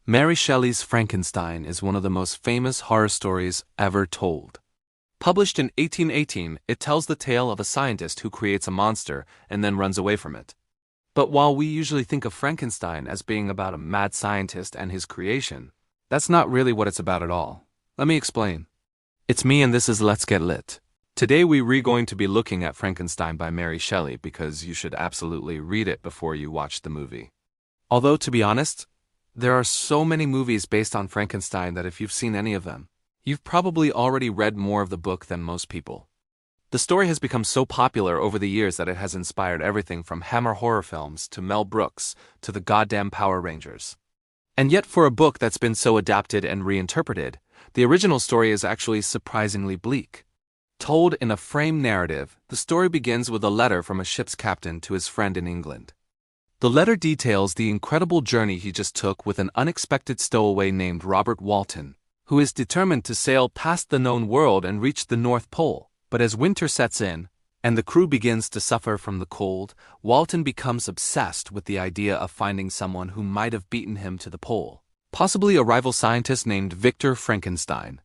Mary Shelley's Frankenstein is one of the most famous horror stories ever told. Published in 1818, it tells the tale of a scientist who creates a monster and then runs away from it. But while we usually think of Frankenstein as being about a mad scientist and his creation, that's not really what it's about at all. Let me explain. It's me and this is Let's Get Lit. Today we're going to be looking at Frankenstein by Mary Shelley because you should absolutely read it before you watch the movie. Although, to be honest, there are so many movies based on Frankenstein that if you've seen any of them, you've probably already read more of the book than most people. The story has become so popular over the years that it has inspired everything from Hammer horror films to Mel Brooks to the goddamn Power Rangers. And yet for a book that's been so adapted and reinterpreted, the original story is actually surprisingly bleak. Told in a frame narrative, the story begins with a letter from a ship's captain to his friend in England. The letter details the incredible journey he just took with an unexpected stowaway named Robert Walton, who is determined to sail past the known world and reach the North Pole. But as winter sets in, and the crew begins to suffer from the cold, Walton becomes obsessed with the idea of finding someone who might have beaten him to the pole, possibly a rival scientist named Victor Frankenstein.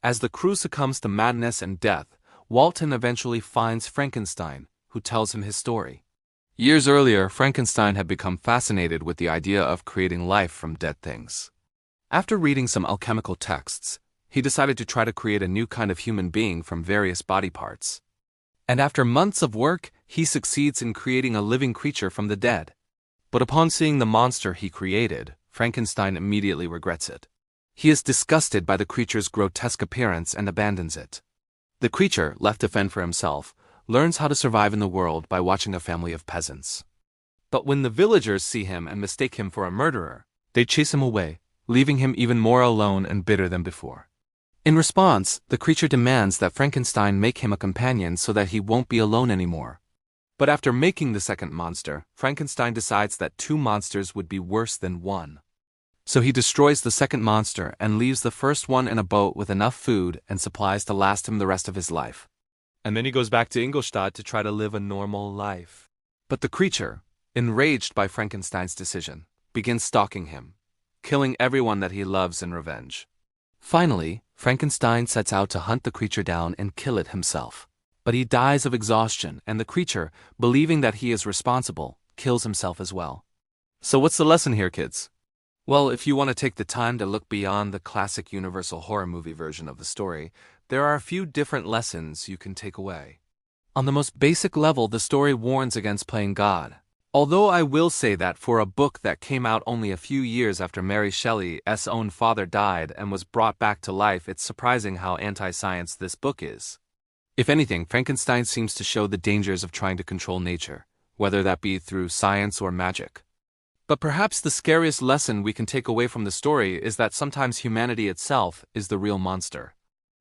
As the crew succumbs to madness and death, Walton eventually finds Frankenstein, who tells him his story. Years earlier, Frankenstein had become fascinated with the idea of creating life from dead things. After reading some alchemical texts, he decided to try to create a new kind of human being from various body parts. And after months of work, he succeeds in creating a living creature from the dead. But upon seeing the monster he created, Frankenstein immediately regrets it. He is disgusted by the creature's grotesque appearance and abandons it. The creature, left to fend for himself, learns how to survive in the world by watching a family of peasants. But when the villagers see him and mistake him for a murderer, they chase him away, leaving him even more alone and bitter than before. In response, the creature demands that Frankenstein make him a companion so that he won't be alone anymore. But after making the second monster, Frankenstein decides that two monsters would be worse than one. So he destroys the second monster and leaves the first one in a boat with enough food and supplies to last him the rest of his life. And then he goes back to Ingolstadt to try to live a normal life. But the creature, enraged by Frankenstein's decision, begins stalking him, killing everyone that he loves in revenge. Finally, Frankenstein sets out to hunt the creature down and kill it himself. But he dies of exhaustion, and the creature, believing that he is responsible, kills himself as well. So what's the lesson here, kids? Well, if you want to take the time to look beyond the classic Universal horror movie version of the story, there are a few different lessons you can take away. On the most basic level, the story warns against playing God. Although I will say that for a book that came out only a few years after Mary Shelley's own father died and was brought back to life, it's surprising how anti-science this book is. If anything, Frankenstein seems to show the dangers of trying to control nature, whether that be through science or magic. But perhaps the scariest lesson we can take away from the story is that sometimes humanity itself is the real monster.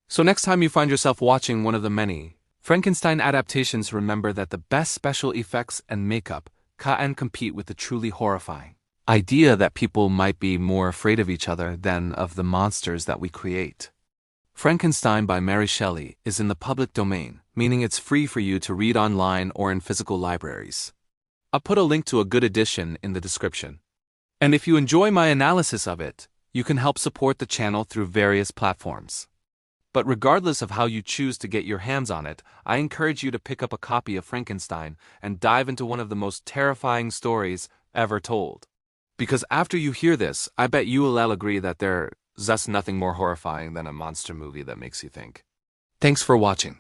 So next time you find yourself watching one of the many Frankenstein adaptations, remember that the best special effects and makeup can compete with the truly horrifying idea that people might be more afraid of each other than of the monsters that we create. Frankenstein by Mary Shelley is in the public domain, meaning it's free for you to read online or in physical libraries. I'll put a link to a good edition in the description. And if you enjoy my analysis of it, you can help support the channel through various platforms. But regardless of how you choose to get your hands on it, I encourage you to pick up a copy of Frankenstein and dive into one of the most terrifying stories ever told. Because after you hear this, I bet you will all agree that there's thus nothing more horrifying than a monster movie that makes you think. Thanks for watching.